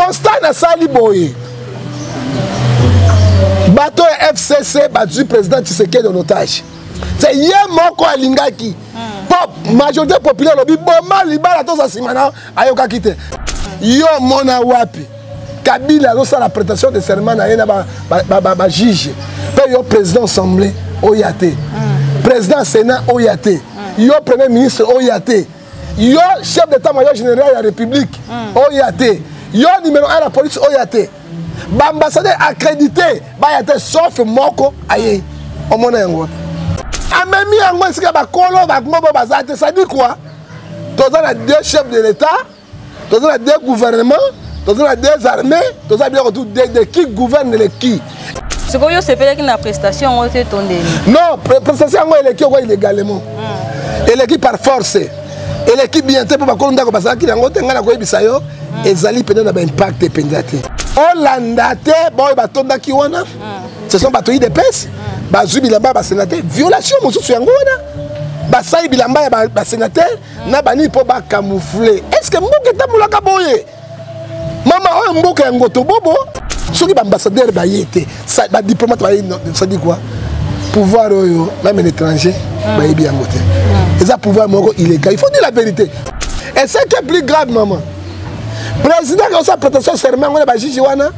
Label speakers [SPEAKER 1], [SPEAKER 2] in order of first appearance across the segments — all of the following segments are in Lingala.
[SPEAKER 1] constat na sali boye bato FCC battu président Tshisekedi en otage c'est hier moko alingaki pop majorité populaire lobi boma libala to sa simana ayoka kite yo mona wapi Kabila a la prestation de serment na yena ba juge pe yo président assemblée oyate président sénat oyate yo premier ministre oyate yo chef d'état-major général de la république oyate yo numéro 1 la police oyate ba ambassadeur accrédité ba yate sauf moko aye omona yango amemi yango esika ba kolo ba mobo bazate ça dit quoi toza na deux chefs de l'état toza na deux gouvernements toza na deux armées toza bien autour de qui gouverne le qui.
[SPEAKER 2] Ce que c'est fait une prestation on te tonde.
[SPEAKER 1] Non, prestation elle est qui illégalement. Elle est qui par force. Elle est qui bien te pour ba konda ko parce que yango tenga na ko ebisa yo ezali peut-être na impact pendate. Hollanda te boy ba tonda ki wana. Ce sont batoyi de pes. Ba zubi lamba ba sénateur violation mosusu yango wana. Ba sai bilamba ya ba sénateur na bani po ba camoufler. Est-ce que mboka tamulaka boye? Maman, on mboka ngoto bobo. Ceux qui sont ambassadeurs, les diplomates, ça dit quoi? Pouvoir, même l'étranger, bien ngoté. Et ça, pouvoir illégal. Il faut dire la vérité. Et c'est qui est plus grave, maman. Président, quand ça prétention serment, on a juge wana.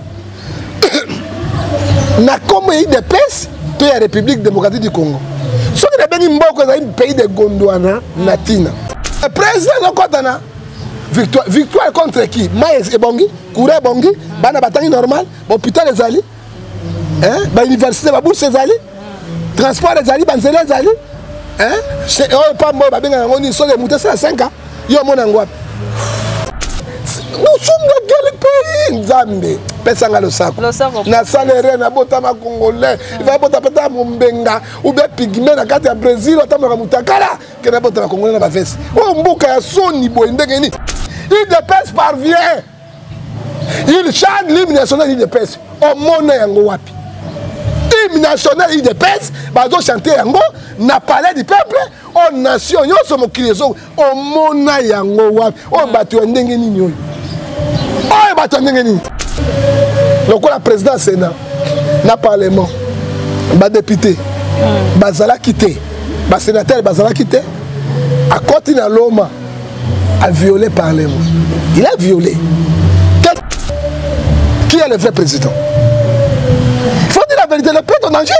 [SPEAKER 1] Na comme il de pèse, de la République démocratique du Congo. Ceux qui ont un pays de Gondwana, Natina. Le président de Kotana. Victoire contre qui? Maïs et Bongi, Kouré Bongi, Bana Batangi normal, hôpital les Ali, université, bourse les Ali, transport les Ali, Banzele les Ali, c'est pas moi, on sont les moutons, c'est à 5 ans, yo mon angouap. Nous sommes de quel pays? Zambé, Pesanga le sac. Na salaire, na botama congolais, il va botter à Mbenga, ou bien pygmée, na carte à Brésil, ou à Moutakala, que na botter à Congolais na bafesse. Ou mboka ya soni boindegeni. Il dépasse parvient. Il chante l'hymne national, il dépasse. Au monde yango wapi. L'hymne national, il dépasse. Bazo chanter yango, n'a parlé du peuple. Au nation, yo somo kirezo. Au monde yango wapi. Au batu ndengeni nyoy. Oh batu ndengeni. Donc la présidence Sénat, na parlement, ba député, bazala quitté, ba sénateur bazala quitté. À côté na Loma. A violé le Parlement. Il a violé. Qui est le vrai président? Il faut dire la vérité, le pays est en danger.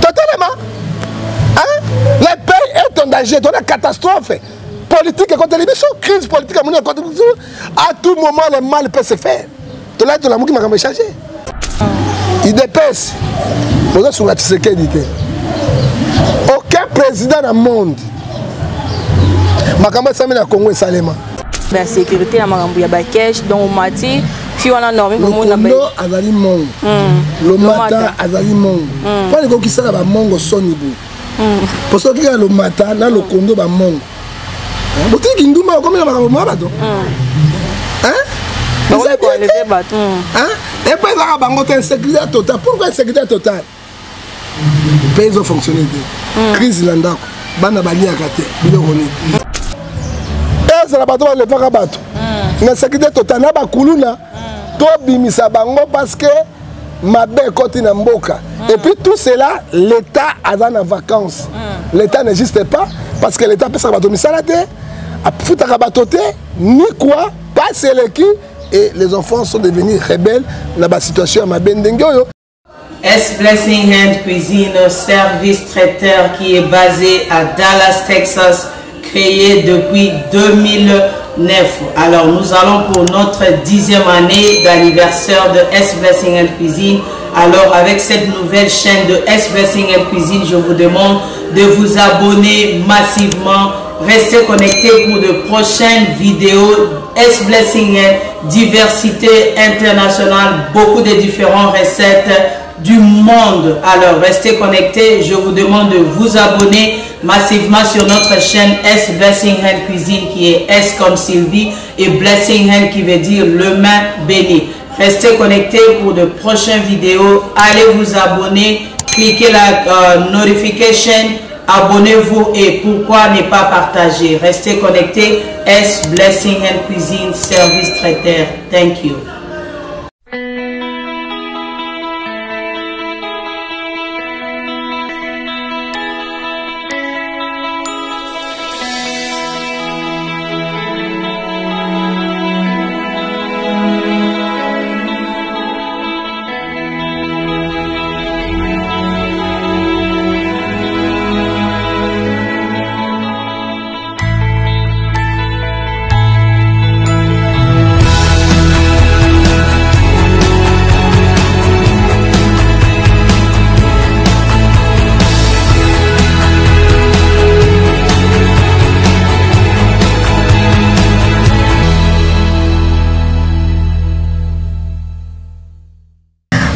[SPEAKER 1] Totalement. Hein? Le pays est en danger, dans la catastrophe. Politique contre les missions, crise politique contre les missions. À tout moment, le mal peut se faire. Tout là, tout le monde qui m'a changé. Il dépasse. Vous êtes sur la Tshisekedi. Aucun président dans le monde. Makamba sami na Congo Salema.
[SPEAKER 2] La sécurité na makambo ya bakesh donc mati fi wana norme ko mona ba.
[SPEAKER 1] Lo azali mongo. Lo mata azali mongo. Kwa le kokisa na ba mongo soni bu. Parce que le mata na lo kondo ba mongo. Botiki nduma comme na makambo mabato. Hein?
[SPEAKER 2] Vous allez quoi lever bateau.
[SPEAKER 1] Hein? Et puis ça bango te sécurité totale. Pourquoi sécurité totale? Pays ont fonctionné. Crise landako. Bana bali akate. Bilokoni. C'est la bateau le faire bateau. Na sécurité totale na bakuluna to bimisa bango parce que mabe koti na mboka. Et puis tout cela l'état a dans en vacances. L'état n'existe pas parce que l'état peut sa bateau misalate a futa bateau ni quoi passer les qui et les enfants sont devenus rebelles dans la situation mabe ndengoyo.
[SPEAKER 3] S Blessing Hand Cuisine, service traiteur qui est basé à Dallas, Texas, créé depuis 2009. Alors nous allons pour notre 10e année d'anniversaire de S Blessing Hand Cuisine. Alors avec cette nouvelle chaîne de S Blessing Hand Cuisine, je vous demande de vous abonner massivement. Restez connectés pour de prochaines vidéos. S Blessing Hand, diversité internationale, beaucoup de différentes recettes du monde. Alors restez connectés, je vous demande de vous abonner massivement sur notre chaîne S Blessing Hand Cuisine qui est S comme Sylvie et Blessing Hand qui veut dire le main béni. Restez connectés pour de prochaines vidéos, allez vous abonner, cliquez la notification, abonnez-vous et pourquoi ne pas partager. Restez connectés, S Blessing Hand Cuisine, service traiteur. Thank you.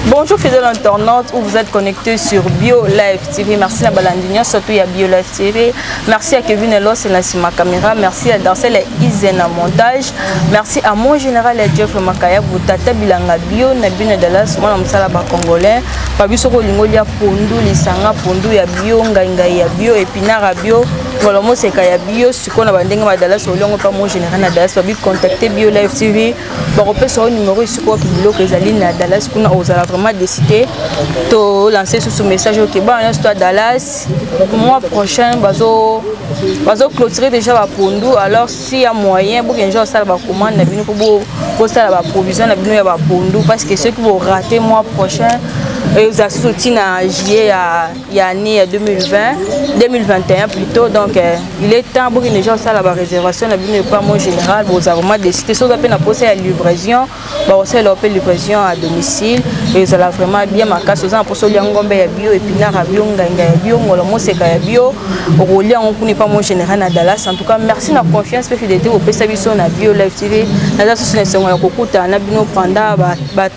[SPEAKER 2] Bonjour fidèles internautes où vous êtes connectés sur Bio Live TV. Merci à Balandinho, surtout à Bio Live TV. Merci à Kevin Elos et la caméra. Merci à Dancel et Izena montage. Merci à mon général et Jeff Makaya Boutata Bilanga Bio, Nabine Dallas, moi Msala Congolais. Pabisoko Lingolia Pondu, Lisanga Pondu ya Bio, Ngainga ya Bio, Epinara Bio. Voilà, moi c'est Kaya Bio. Si on a bandé à Dallas, au long pas mon général à Dallas, Pabi contacter Bio Live TV. Pour repérer sur le numéro ici quoi qui bloque les alines à Dallas, qu'on a osé vraiment décider de lancer ce message au Québec. On est à Dallas. Le mois prochain, bazo clôturer déjà la Pondu. Alors s'il y a moyen, pour que les gens ça va commande, pour ça la provision, la bino va Pondu parce que ceux qui vont rater le mois prochain. Et vous avez soutenu en juillet il y a année 2021 plutôt. Donc il est temps pour que les gens ça la réservation, la bino pas mon général, vous avez vraiment décidé. Si vous avez une posée à livraison, vous avez une livraison à domicile. Et vous allez vraiment bien marquer ce genre pour ceux qui ont bio et pinard à bio, nganga bio, ngolomo c'est bio. Au lieu on connaît pas mon général à Dallas. En tout cas, merci de la confiance et fidélité au PSABISO na Bio Live TV. Nous avons soutenu ce mois kokuta na bino pendant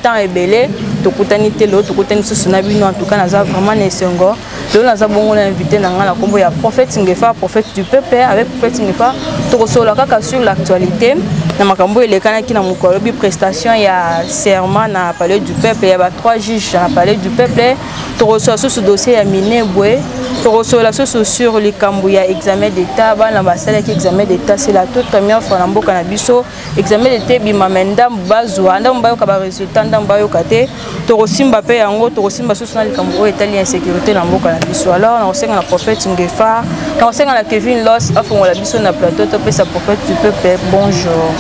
[SPEAKER 2] temps et belé. Tokutani telo, tokutani sosona bino. En tout cas, nous avons vraiment nesengo. Nous avons invité dans la combo ya prophète Singefa, prophète du peuple avec prophète Singefa. Tokosola kaka sur l'actualité. Na makambo elekana ki na mukolobi prestation ya serment na palais du peuple, il y a 3 juges na palais du peuple. Tokosola ce dossier ya Minebwe. Tokosola sur les Kambouya examen d'état, bana basala ki examen d'état, c'est la toute première fois na mboka na biso. Examen d'état bimamenda bazwa ndam bayo ka ba résultat ndam bayo kate. Tokosimba pe yango tokosimba soso na likambo etali insécurité na mboka na biso. Alors na osenga na prophète Ngefa, na osenga na Kevin Loss afongo la biso na plateau to pe sa prophète du peuple. Bonjour.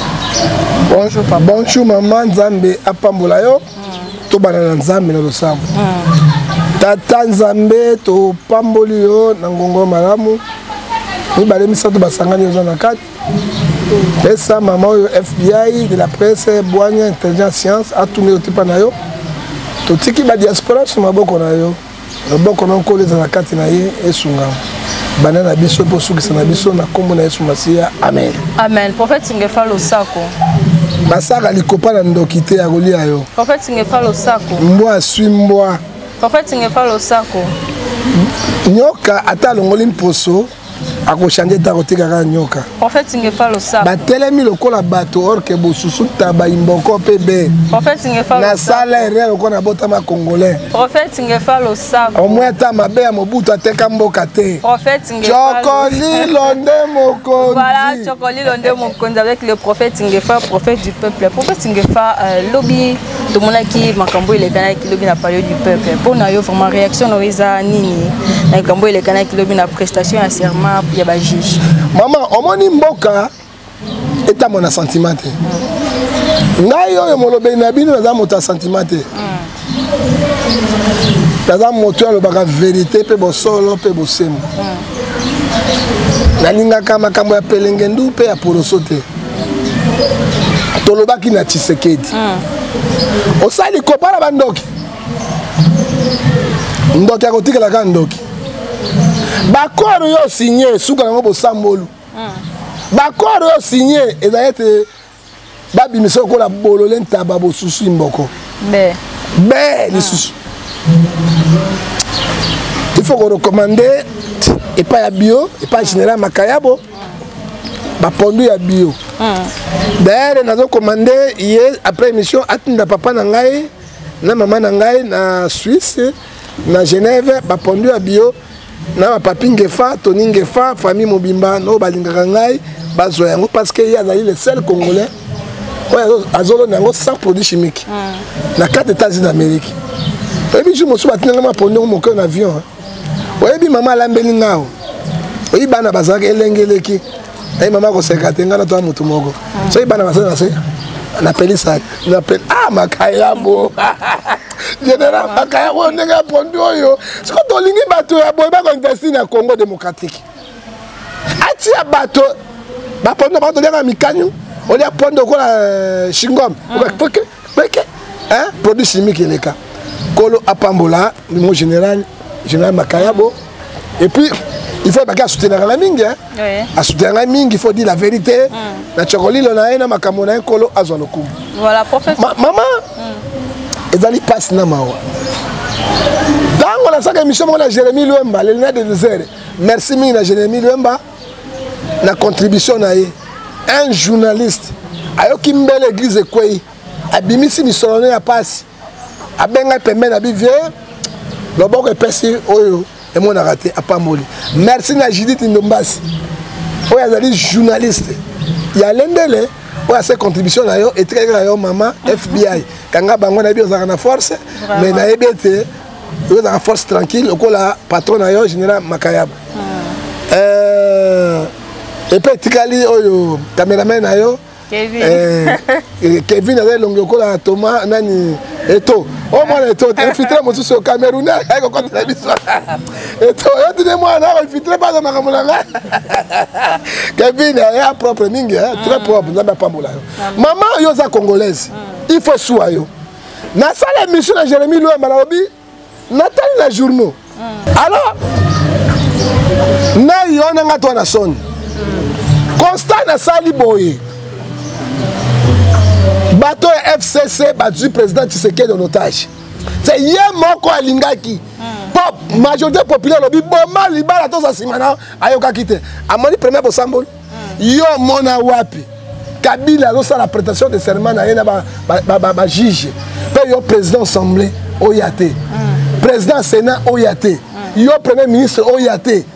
[SPEAKER 1] Bonjour papa. Bonjour maman Nzambe apambola yo. To banana Nzambe na losambo. Tata Nzambe to pamboli yo na ngongo malamu. Ni bale misato basangani yo na kati. Pesa mama yo FBI de la presse Boanya Intelligence Science a tourné au tipa na yo. To tiki ba diaspora sur maboko na yo. Maboko na ko les na kati na ye esunga. Banana biso po suki na biso na kombo na Yesu Masia. Amen.
[SPEAKER 2] Amen. Prophète Singefa Losako.
[SPEAKER 1] Basaka likopa na ndokite ya kolia yo.
[SPEAKER 2] Prophète Singefa Losako.
[SPEAKER 1] Mbwa swimbwa.
[SPEAKER 2] Prophète Singefa Losako.
[SPEAKER 1] Nyoka ata longoli mposo akoshanje ta kotika ka nyoka.
[SPEAKER 2] Prophète Singefa Losako.
[SPEAKER 1] Batelemi lokola bato orke bosusu taba imboko pebe.
[SPEAKER 2] Prophète Singefa Losako.
[SPEAKER 1] Na sala erreur ko na botama congolais.
[SPEAKER 2] Prophète Singefa Losako.
[SPEAKER 1] Au moins ta mabe ya mobutu ateka mboka te.
[SPEAKER 2] Prophète Singefa.
[SPEAKER 1] Chokoli londe mokonzi.
[SPEAKER 2] Voilà, Chokoli londe mokonzi avec le prophète Singefa, prophète du peuple. Prophète Singefa lobby tout le monde qui makambo il est kana qui lobby na parler du peuple. Pour na yo vraiment réaction no eza nini. Na makambo il est kana qui lobby na prestation à serment ya ba juge.
[SPEAKER 1] Maman, omoni mboka eta mona sentiment te. Ngai yo molobe na bino na za mota sentiment te. Naza moto lo baka vérité pe bo solo pe bo semo. Nalinga kama kambo ya pelengendu pe ya porosote. Tolobaki na Tshisekedi. Osali kopara bandoki. Ndoki akotikela ka ndoki. Bakoro yo signé suka ngo bo sambolu. Bakoro yo signé ezayete babi miso ko la bolole ntaba bo susu mboko. Be les susu. Il faut recommander et pas ya bio et pas général Makayabo. Ba pondu ya bio. D'ailleurs nazo commander hier après émission atinda papa na ngai na maman na ngai na Suisse na Genève ba pondu ya bio. Na papi Ngefa, Tony Ngefa, famille Mobimba, no balingaka ngai bazo yango parce que il y a le seul congolais azolo nango sans produits chimiques. Na 4 États-Unis d'Amérique. Et puis je me suis battu dans ma pondon mon cœur en avion. Ouais bi maman lambeli ngao. Oui bana bazaka elengeleki. Et maman ko sekatenga na to mutu moko. So bana bazaka se na peli ça. Na peli Makayabo. Général Makayabo nenga pondo yo. Ce que tolingi bato ya boy ba ko investir na Congo démocratique. Ati ya bato ba pondo ba to lenga mikanyu. On a pondo ko la chingom. Hein? Produit chimique les cas. Kolo apambola, mon général Makayabo. Et puis il faut pas soutenir la mingi hein. Oui. À soutenir la mingi, il faut dire la vérité. La chokoli lona na makamona kolo azwa lokumu.
[SPEAKER 2] Voilà prophète.
[SPEAKER 1] Maman. ezali passe na mawa tango na saka émission na Jérémy Luemba le lien de désert merci mingi na Jérémy Luemba na contribution na ye un journaliste ayoki mbele église ekwei abimisi misolo ya passe abenga pembeni na bivie loboko epesi oyo emonaka te apamboli merci na Judith Ndombasi oyo azali journaliste ya lendele oyo ase contribution na yo etikaki na yo mama FBI kanga bango na bi ozalaka na force mais nayebi ete ozalaka force tranquille okola patron na yo général Makayaba epe etikali oyo cameraman na yo Kevin azali longi okola Thomas nani eto o mwana eto infiltré mosusu au Cameroun ayiko kotela biso eto yo tine mwana infiltré pas makambo na nga Kevin ya propre mingi très propre nzambe apambola yo maman yo za congolaise il faut soa yo na sala émission na Jérémy Luemba na obi natali na journaux alors na yo na nga to na son constat na sali boye bateau FCC battu président Tshisekedi en otage. C'est hier moko alingaki. Pop majorité populaire lobi boma libala to sa simana ayoka kite. Amoni premier bosambol. Yo mona wapi. Kabila zo la prestation de serment na yena ba juge. Pe yo président assemblée oyate. Président sénat oyate. Yo premier ministre oyate.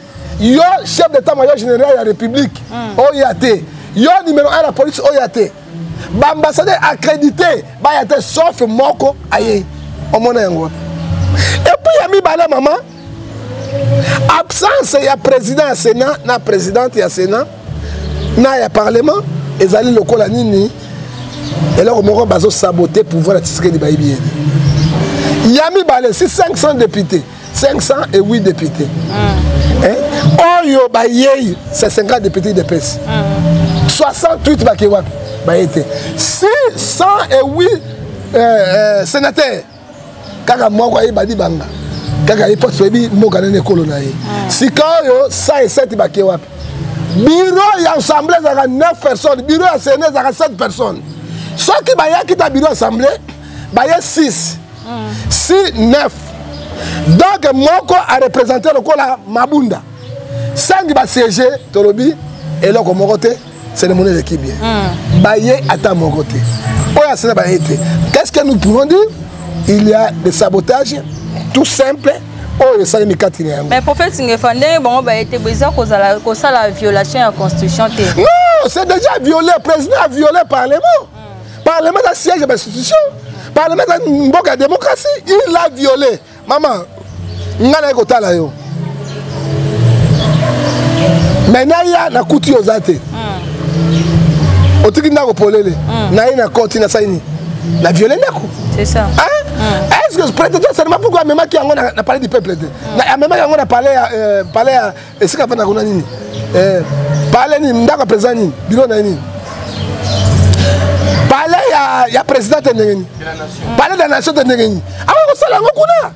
[SPEAKER 1] Yo chef d'état-major général de la République oyate. Yo numéro 1 la police oyate. L'ambassadeur accrédité, il y a sauf Moko, aïe, au monde. Et puis il y a mis la maman, absence, il y a président à Sénat, na présidente il y a Sénat, na il y a parlement, et ils allaient le colanini, et là on va saboter pour voir la Tshisekedi Baïbi. Il y a mis 500 députés, 508 députés. Oh yo baïe, c'est 50 députés de PES. 68 bakewak. 608 sénateurs. Kaka moko ayebadi banga. Kaka ipote bebi moka nene kolona ye. Sikayo 107 bakewa. Bureau ya assemblée zaka 9 personnes, bureau ya sénat zaka 7 personnes. Ceux qui baya kita bureau assemblée, baya 6. 6 9. Donc moko a représenté le kola Mabunda. 5 ba siéger Tolobi et là comme côté c'est le monnaie qui bien. Baye à mon côté. Qu'est-ce que nous pouvons dire? Il y a des sabotages tout simples.
[SPEAKER 2] Mais prophète Singefande, bon, bah, était besoin cause la violation de la constitution.
[SPEAKER 1] Non, c'est déjà violé. Le président a violé le Parlement. Le Parlement a siège de l'institution. Le Parlement a une bonne démocratie. Il l'a violé. Maman, on a un côté là. Maintenant, il y a un coup de zate. Otiki ndako polele na ina koti na saini la violer ndako
[SPEAKER 2] c'est ça
[SPEAKER 1] est-ce que peut-être seulement pourquoi même qui yango na parler du peuple na même yango na parler est-ce que na kuna nini parler ni ndako président ni bureau na nini parler ya président de ngeni parler de la nation de ngeni awo sala ngo kuna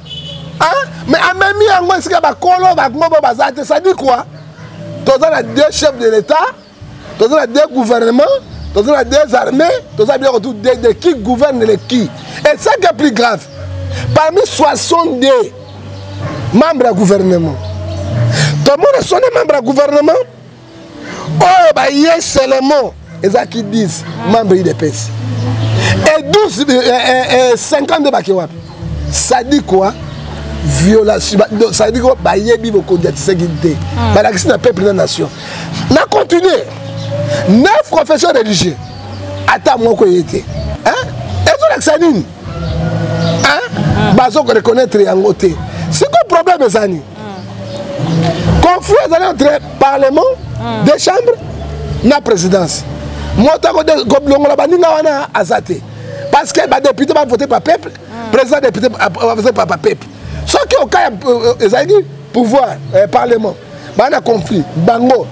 [SPEAKER 1] mais a même yango est-ce que ba kolo ba ngobo bazate ça dit quoi tous les deux chefs de l'état tous les deux gouvernements tous les deux armées, tous les deux qui gouvernent les qui. Et ça qui est plus grave, parmi 62 membres du gouvernement, tout le monde est membre du gouvernement, oh, bah, il y a seulement, et ça qui disent, membres de l'IDPS. Et 50 de Bakewap. Ça dit quoi? Violation. Ça dit quoi? Bah, il y a beaucoup de sécurité. Bah, la question d'un peuple de la nation. On a continué. 9 confessions religieuses. Attends, moi, quoi y était. Hein? Est-ce que c'est une? Hein? Bazo qu'on reconnaître en côté. C'est quoi le problème, mes amis? Conflit entre le Parlement, des chambres, la présidence. Moi, je suis parce que les députés vont voter par peuple, le président député va voter par peuple. Ceux qui ont le pouvoir, Parlement, il y a un conflit, bango,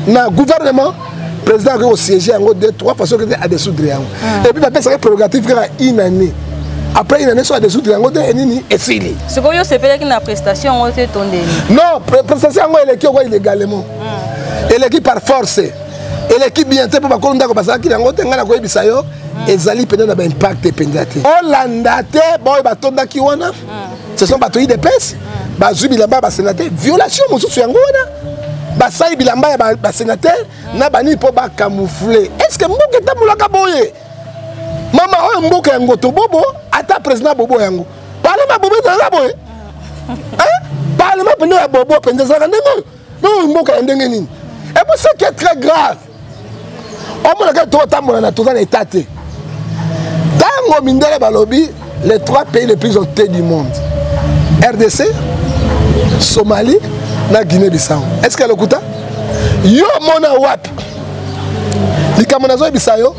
[SPEAKER 1] dans le gouvernement, le président a siégé en 2-3 façons à dissoudre. Et puis, il y a prérogative une année. Après, il y a des dissoudre et c'est
[SPEAKER 2] ce que c'est peut-être une prestation.
[SPEAKER 1] Non, prestation, elle est illégalement. Elle est par force. Et l'équipe bien pour bakolo ndako basala ki nango te ngana ko yebisa yo ezali peut-être un impact pendate. Hollanda te boy batonda ki wana. Ce sont batoyi de pes. Bazui bilamba ba sénateur violation mosusu yango wana. Basai bilamba ya ba sénateur na bani po ba camoufler. Est-ce que mboka tamulaka boye? Mama oyo mboka yango to bobo ata président bobo yango. Parlement bobo za boye. Hein? Parlement pende ya bobo pende za ndengo. Non mboka ndenge nini? Et pour ce qui est très grave. On m'a dit que tu as état. Dans le Balobi, les 3 pays les plus honteux du monde. RDC, Somalie, et Guinée-Bissau. Est-ce qu'elle a écouté? Yo mona wap. Les Camerounais Bissau,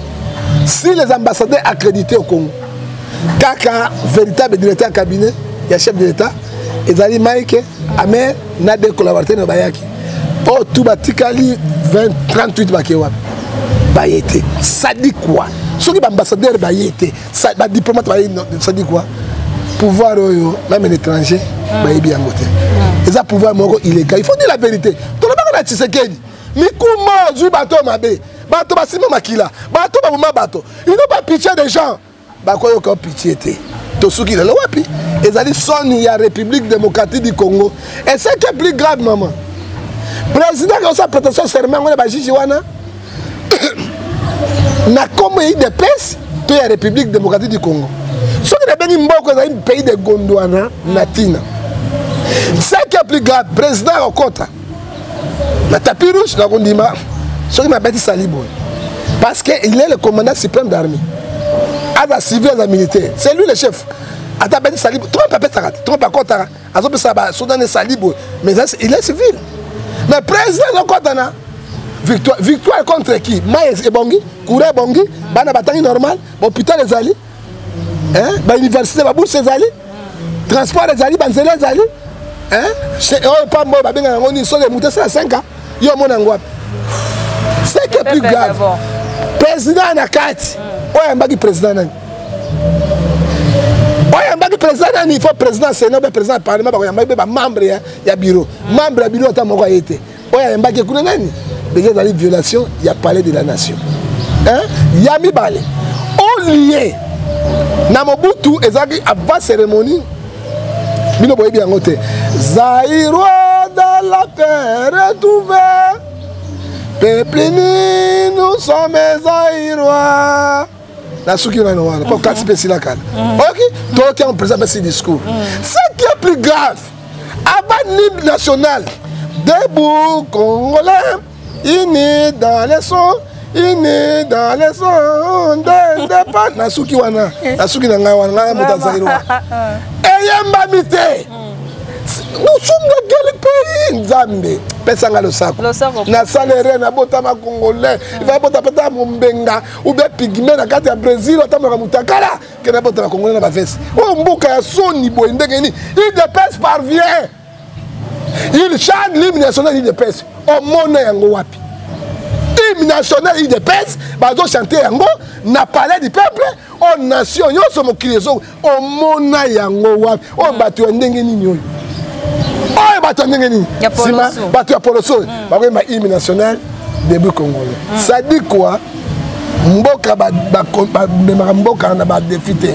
[SPEAKER 1] si les ambassadeurs accrédités au Congo, Kaka, véritable directeur de cabinet, il y a chef de l'État, et Zali Mike, Amer, n'a des collaborateurs de Bayaki. Oh, tout batikali 38 bakewap. Bayete. Ça dit quoi? Ceux qui sont ambassadeurs bayete, ça diplomate ça dit quoi? Pouvoir même l'étranger, bayebi angote. Et ça pouvoir moko illégal. Il faut dire la vérité. Tout le monde a Tshisekedi. Mais comment zu bato mabe? Bato basima makila. Bato babuma bato. Ils n'ont pas pitié des gens. Bakoyo ko pitié té. Tosuki le wapi. Et ça dit son il y a République démocratique du Congo. Et c'est qui est plus grave maman. Président qui a sa prétention serment on est ba juge wana. Na comme il de pes, to la République démocratique du Congo. Ce qui est béni mboko c'est un pays de Gondwana, Natina. C'est qui est plus grave, président au Kota. Na tapis rouge na Gondima. Ce qui m'a bêti Salibo. Parce que il est le commandant suprême d'armée. Ada civil et militaire. C'est lui le chef. Ata bêti Salibo. Trompe pas Tarat, trompe pas Kota. Azobe Saba, Soudan Salibo. Mais il est civil. Mais président au Kota na victoire contre qui? Maïs et Bongi, Kouré Bongi, Bana Batangi normal, hôpital les Ali, hein, université, bourse les Ali, transport les Ali, Banzele les Ali, hein, c'est pas moi, on est sur les moutons, c'est à 5 ans, il y a mon angoisse. C'est qui est plus grave. Président na 4, ouais, un bagui président. Ouais, un bagui président, il faut président, c'est non, président parlement, il y a membre, il y a bureau, membre, bureau, il y a été. Ouais, un bagui kounani. Déjà dans les violations, il y a parlé de la nation. Hein? Il y a mis balé. Au lieu, Namobutu, avant cérémonie, Bino Boye bien noté. Zaïro dans la paix retrouvée. Peuple ni, nous sommes Zaïrois. La souki on a noir, pas quatre spécial la canne. Ok? Toi qui on présente ce discours. Ce qui est plus grave, avant l'hymne national, debout Congolais. Ini dans les sons, ini dans les sons de pas nasuki wana, nasuki nanga wana mota zairo. Eyamba mité. Nous sommes dans quel pays Nzambe? Pesanga le sako. Na salere na botama congolais. Il va bota peta mumbenga ou bien pigme na kati ya Brésil otama mutakala que na bota congolais na ba fesse. O mboka ya soni boy ndenge ni. Il dépasse parvient. Il chante l'hymne national, il dépasse. Au monde yango wapi. L'hymne national, il dépasse. Bazo chanter yango, na palais du peuple. Au nation, yo somo kilezo. Au monde yango wapi. Au batu ndenge ni nyoy. Oh batu ndenge ni. Sima batu ya poloso. Bako ma hymne national début congolais. Ça dit quoi? Mboka mboka na ba défité.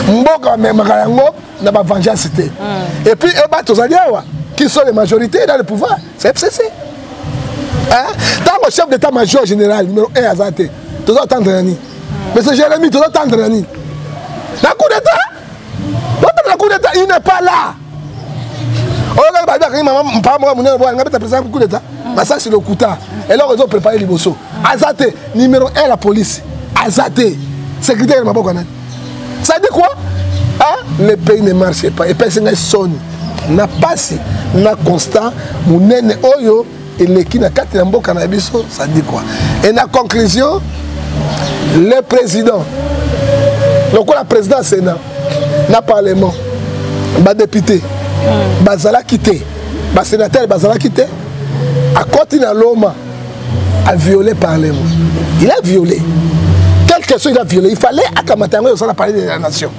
[SPEAKER 1] Mboka memaka yango na ba vengeance té. Et puis e batu zaliawa. Qui sont les majorités dans le pouvoir? C'est FCC. Hein? Dans le chef d'état-major général, numéro 1 à Zate, tu dois attendre Nani. Mais ce Jérémy, tu dois attendre Nani. La coup d'état? La coup d'état, il n'est pas là. Ça, c'est le Kouta. Et là, ils ont préparé les bossos. Azate, numéro 1 la police. Azate, secrétaire de Mabokana. Ça dit quoi? Hein? Le pays ne marche pas. Et personne ne sonne. Na passé, na constant, mounene oyo et le qui na kati na mboka na biso, ça dit quoi? Et na conclusion, le président, donc la présidence Sénat, na parlement, ba député, bazala quitté, ba sénateur bazala quitté, à côté na Loma, a violé le parlement. Il a violé. Quelque chose il a violé. Il fallait à Kamatango on a parlé de la nation.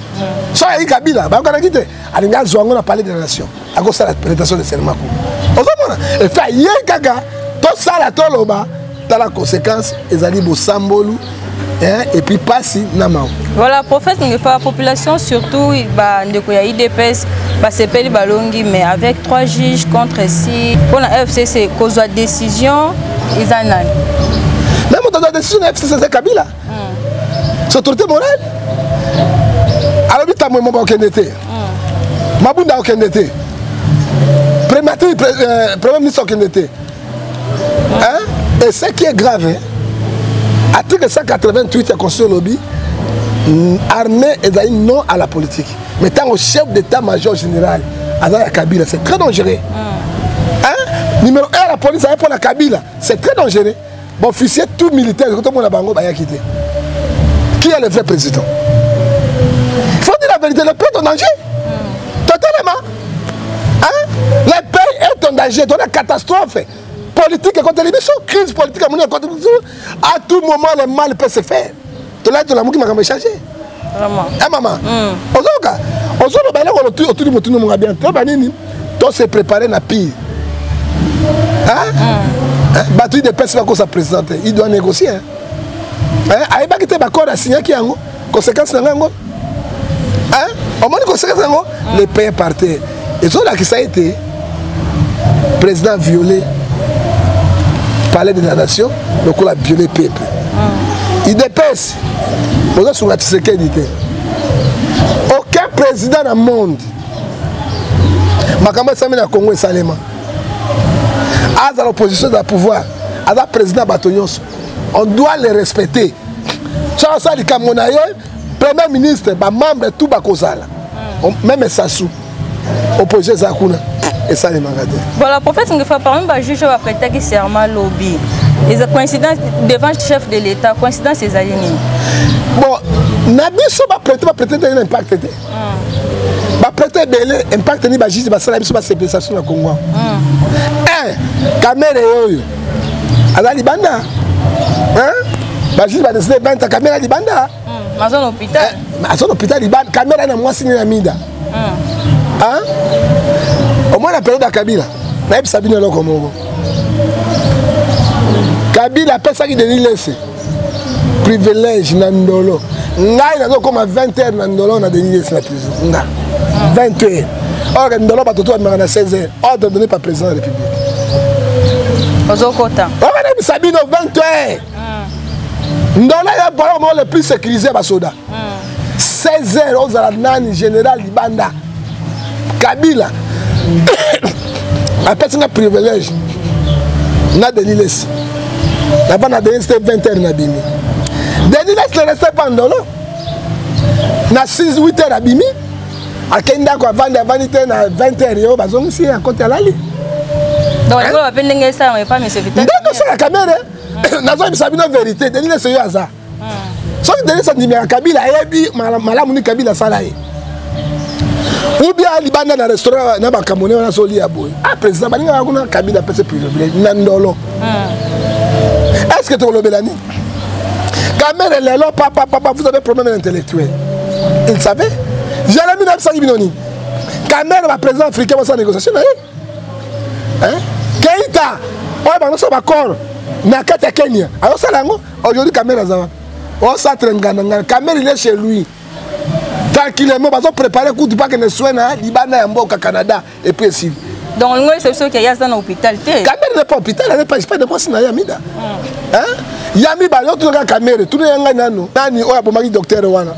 [SPEAKER 1] Ça il Kabila, ba kana quitté. Alinga Zouango on a parlé de la nation. À cause de la présentation de Selma. Et fait hier gaga, tout ça la toloba, t'as la conséquence, ils allaient au Sambolu, et puis passer Namao.
[SPEAKER 2] Voilà, prophète, la population, surtout, il y a IDPS, c'est Peli Balongi, mais avec 3 juges contre 6. Pour la FCC, cause de décision, ils en ont.
[SPEAKER 1] Même dans la décision de la FCC, c'est Kabila. C'est autorité morale. Alors, tu as mon moment aucun été. Mabunda aucun été. Premier ministre aucun été. Et ce qui est grave, article 188 a construit le lobby, armée et non à la politique. Mais tant au chef d'état-major général, Azaya Kabila, c'est très dangereux. Numéro 1 la police, pour la Kabila, c'est très dangereux. Bon, officier, tout militaire, tout le monde a bango, bah, quitté. Qui est le vrai président? Il faut dire la vérité, le pays est en danger. Totalement. Le pays est en danger, dans la catastrophe. Politique contre les missions, crise politique contre les missions. À tout moment, le mal peut se faire. Tu l'as dit, la mouki m'a changé.
[SPEAKER 2] Vraiment.
[SPEAKER 1] Maman. Ozoka. Ozoka, bah là, on autour du monde, on a bien. Toi, c'est préparé na pire. Battu de personnes comme ça présente, il doit négocier. Aïe, bah, qui t'es d'accord à signer qui a un conséquence dans l'angle. Au moins, les conséquences dans l'angle, les pays partaient. Et ça, là, qui ça a été, président violé, palais de la nation, donc on a violé le peuple. Il dépasse. On a sur la sécurité. Aucun président dans le monde, Makamba Samina Congo et Salema, à l'opposition de pouvoir, à la président Batonios, on doit les respecter. Ça, ça, les Camerounais, premier ministre, membre de tout Bakozala, même Sassou, opposé Zakuna. Et ça, les magasins. Bon,
[SPEAKER 2] la prophète, il faut parler d'un juge après qui serment lobby. Et la coïncidence devant le chef de l'État, coïncidence c'est alignés.
[SPEAKER 1] Bon, Nabiso va prêter un impact. Va prêter un impact ni bagis va salam sur la séparation au Congo. Caméra yoyo. Ala libanda. Bagis va décider 20 caméra libanda.
[SPEAKER 2] Mazon hôpital.
[SPEAKER 1] Mazon hôpital libanda. Caméra na moi signé na mida. Au moins la période de Kabila, même Sabine là comme Kabila a ça qui donne laissé privilège Nandolo. Ngai na comme à 20h Nandolo na donné laissé la prison. 20h. Or Nandolo ba toto à 16h. Ordre donné par président de la République.
[SPEAKER 2] Ozokota.
[SPEAKER 1] On va dire Sabine 20h. Ndolo ya vraiment le plus sécurisé ba soda. 16h aux Alanani général Libanda. Kabila a fait un privilège. Na Deniles. Là-bas, na Deniles, c'était 20h na Bimi. Deniles ne restait pas en dolo. Na 6-8h à Bimi. A Kenda, quoi, à 20h, yo, bah, on ici, à côté à l'ali.
[SPEAKER 2] Donc, il faut appeler ça, on n'est pas, mais c'est vite.
[SPEAKER 1] Non, c'est la caméra. N'a pas eu la vérité. Deniles, c'est un hasard. Sauf que Deniles, ça dit, mais Kabila, il y a Malamouni Kabila, ça là. Ou bien Libanda dans le restaurant, na Camerounais on a soli à boy. Ah président, baninga kuna Kabila pese privilège Nandolo. Est-ce que tu le belani? Kamere lelo papa vous avez problème intellectuel. Il savait? Jérémy Nabsani Binoni. Kamere va président africain sans négociation hein? Keita, on va nous d'accord na kata Kenya. Alors ça là aujourd'hui Kamere za. On s'entraîne Kamere il est chez lui. Tranquillement, ils ont préparé un coup de pack de soins à Libana au Canada et puis ici.
[SPEAKER 2] Donc, c'est ce qu'il y a dans l'hôpital.
[SPEAKER 1] Caméra n'est pas hôpital, elle n'est pas de moi, c'est Yamida. Yami, il y a tout le caméra, tout le monde a Nani, ou a un docteur Wana.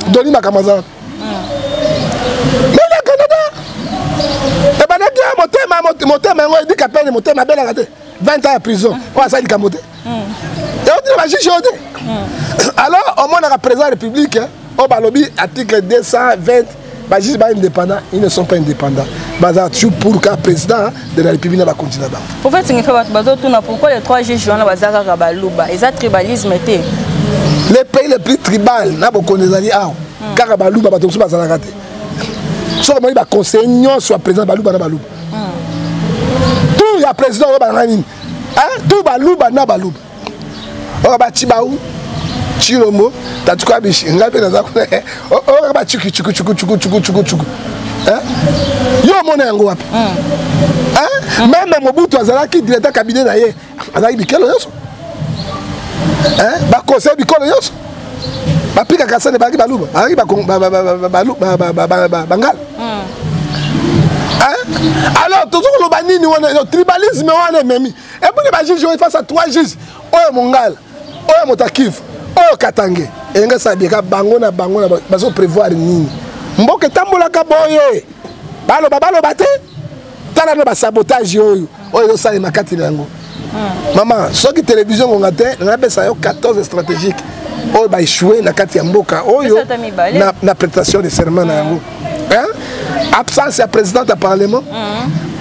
[SPEAKER 1] Doni Makamazan. Mais le Canada, et bien, mon thème, il dit qu'appelle mon thème, 20 ans à prison. On va s'allier Kamote. Et on dit, alors, au moins, on a président de la République. Au Balobi, article 220, Bagis ba indépendants, ils ne sont pas indépendants. Bazar pour qu'un président de la République va continuer là-bas.
[SPEAKER 2] En fait, il faut pourquoi les 3 juges ont bazar Rabalouba, ils ont tribalisme été.
[SPEAKER 1] Les pays les plus tribal, n'a pas connu les ah, car Balouba va tomber sur la raté. Sauf que moi, il va conseiller non soit président Balouba na Balouba. Tout le président au Bananine, tout Balouba na Balouba. On va Tibaou. Chiromo, tatuka bishi, ngapi na zako o ba chuku. Yo mona yango wapi? Même Mobutu azalaki directeur cabinet na ye. Azalaki bikelo yoso. ba conseil bikolo nyonso bapika kasane baki baluba baki bangala alors toujours le banini le tribalisme on est même et puis les juges face à 3 juges oyo mongala oyo motakifu oyo katange enga sabika bango na bazo prévoir nini mboke tambola ka boye baloba te tala na ba sabotage oyo sali makati nango maman soki télévision on ngate na pesa yo 14 stratégique oyo ba échouer na kati ya mboka oyo na prestation de serment na yango absence ya président du parlement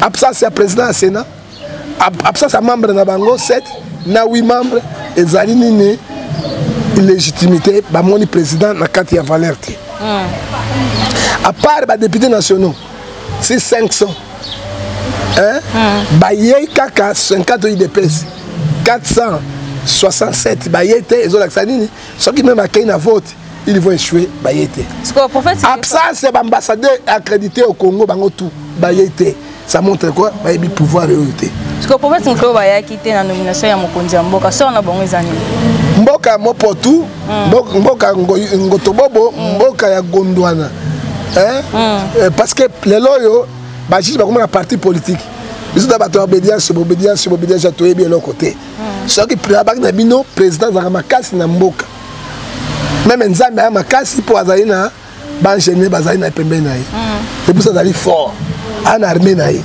[SPEAKER 1] absence ya président du sénat absence ya membre na bango 7 na 8 membres ezali nini illégitimité ba moni président na kati ya valeur te à part ba députés nationaux c'est 500 baye kaka 50 IDPS 467 baye te ezolakisa nini soki même akei na vote ils vont échouer bayete. Absence c'est l'ambassadeur accrédité au Congo bango tout bayete. Ça montre quoi? Bayebi pouvoir réalité.
[SPEAKER 2] Ce que prophète Nklo baya quitté la nomination ya mokonzi mboka so na bango ezani.
[SPEAKER 1] Mboka mopotu, mboka ngotobobo, mboka ya Gondwana. Parce que les loyo ba juste ba comme un parti politique. Ils ont battu obédience à toi bien l'autre côté. Ce qui président na bino président za makasi na mboka. Même nzambe ya makasi po azali na banjene bazali na pembe na ye. C'est pour ça azali fort en armée na ye.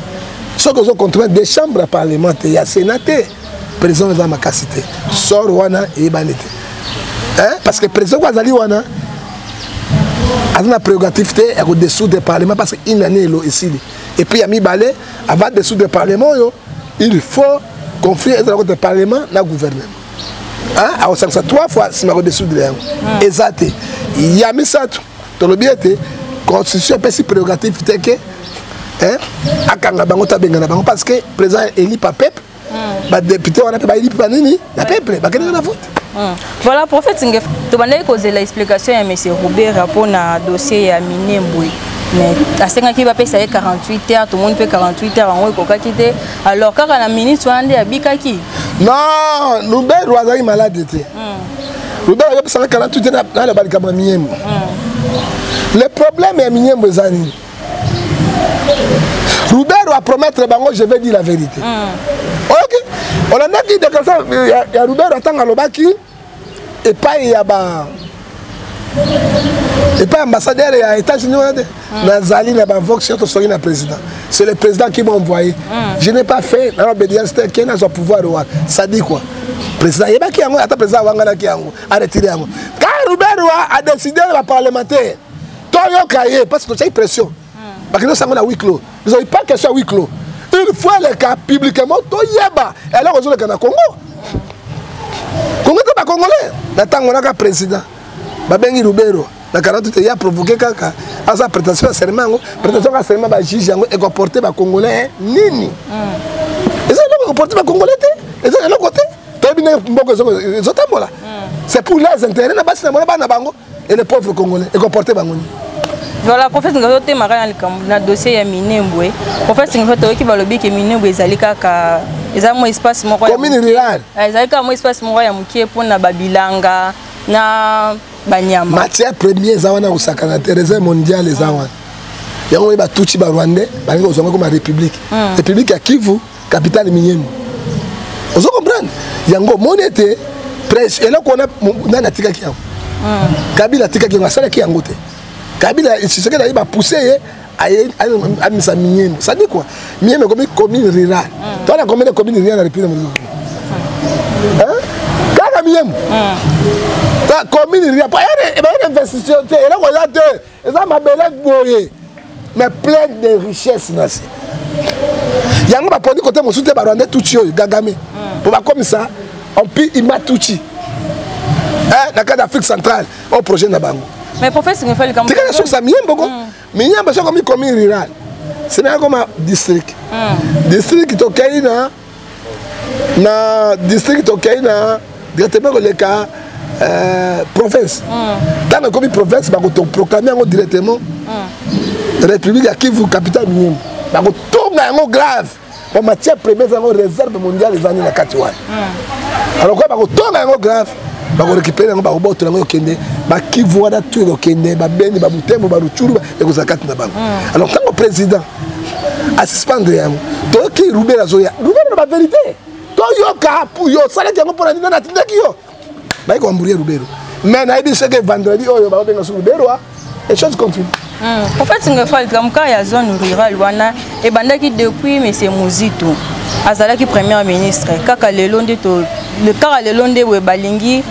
[SPEAKER 1] Ce que ont contrôlé des chambres parlementaires, il y a sénateur président de makasi te. Sort wana et banete. Parce que président azali wana azana prérogative te ya au-dessous des parlements parce qu'il année lo ici. Et puis il y a mis balé avant dessous des parlements il faut confier le parlement na gouvernement. Alors ça 3 fois si ma au-dessous de l'air. Exact. Il y a mis ça dans le bien te constitution est prérogative que akanga bango tabenga na bango parce que président élu par peuple ba député on a pas élu par nini la peuple ba kena na vote.
[SPEAKER 2] Voilà prophète Ngef to bandai causer l'explication ya monsieur Robert rapport na dossier ya Minembwe. Mais à 5 qui va payer 48 heures, tout le monde fait 48 heures en haut et alors quand la ministre soit en Bikaki.
[SPEAKER 1] Non, nous sommes malades. Nous sommes 48 heures dans le Balkama Minembwe. Le problème est Minembwe Zani. Robert va promettre bango, je vais dire la vérité. Ok. On a dit que ça, il y a Robert attend à l'Obaki et pas il y a et pas ambassadeur et à États-Unis Nazali n'a pas vox sur le président. C'est le président qui m'a envoyé. Je n'ai pas fait l'obédience qui n'a pas pouvoir. Ça dit quoi? Président, il y a qui a président Wangana qui a retiré. Quand Robert a décidé de la parlementaire, Toyo Kaye parce que c'est pression. Parce que nous sommes à huis clos. Ils n'ont pas question à huis clos. Une fois le cas publiquement, Toyeba. Elle a rejoint le Ghana Congo. Congo n'est pas congolais. Nathan on a président. Babengi Rubero. La 48 il a provoqué kaka à sa prétention à serment ba juge yango et comporter ba congolais nini et ça le comporter ba congolais et ça le côté tobine mboko zotambola c'est pour les intérêts na basi na bana bango et les pauvres congolais et comporter bango ni
[SPEAKER 2] voilà prophète ngazote mara na dossier ya Minembwe prophète ngazote ki balobi ke Minembwe ezali kaka ezamo espace moko ya
[SPEAKER 1] commune rurale
[SPEAKER 2] ezali kaka mo espace moko ya mukie pona babilanga na banyama
[SPEAKER 1] matière première zawana usakana réserve mondiale zawana yango ba tuchi ba Rwandais balinga ozonga comme république république ya Kivu capitale Minembwe ozo comprendre yango monete presse et là qu'on a na tika kiyango Kabila tika kiyango asala kiyango te Kabila c'est ce que il va pousser à misa Minembwe ça dit quoi Minembwe comme commune rurale toi la commune rurale na république Kaka Minembwe la commune il n'y a pas d'investissement et là on a deux et ça m'a belé boyé mais plein de richesses nasi yango ba poni côté mosuté ba Rwanda tuchi yo gagame pour ba comme ça on peut ima tuchi na cadre d'Afrique centrale au projet na bango
[SPEAKER 2] mais professeur il fait comme
[SPEAKER 1] ça Minembwe c'est comme commune rurale c'est même comme district district to kaina na district to kaina directement le cas province dans la commune province ba ko proclamer directement république ya Kivu capitale Minembwe ba ko tonga yango grave pour matière première yango réserve mondiale les années na katiwa alors quoi ba ko tonga yango grave ba récupérer ngo ba roboto ngo kende ba kivuada tout ngo kende ba beni ba butembo ba ruchuru et ko zakati na bango. Alors tant que président à suspendre yango to ki Rubera zoya Rubera ba vérité to yo ka pu yo sala yango pour na na tindaki yo ba ko mburier Rubero mais na ibi c'est que vendredi oyo ba benga sur Rubero et chose continue.
[SPEAKER 2] En fait c'est ngefal kamka ya zone rurale wana et bandaki depuis monsieur Muzito azalaki premier ministre kaka lelo nde to le kaka lelo nde we balingi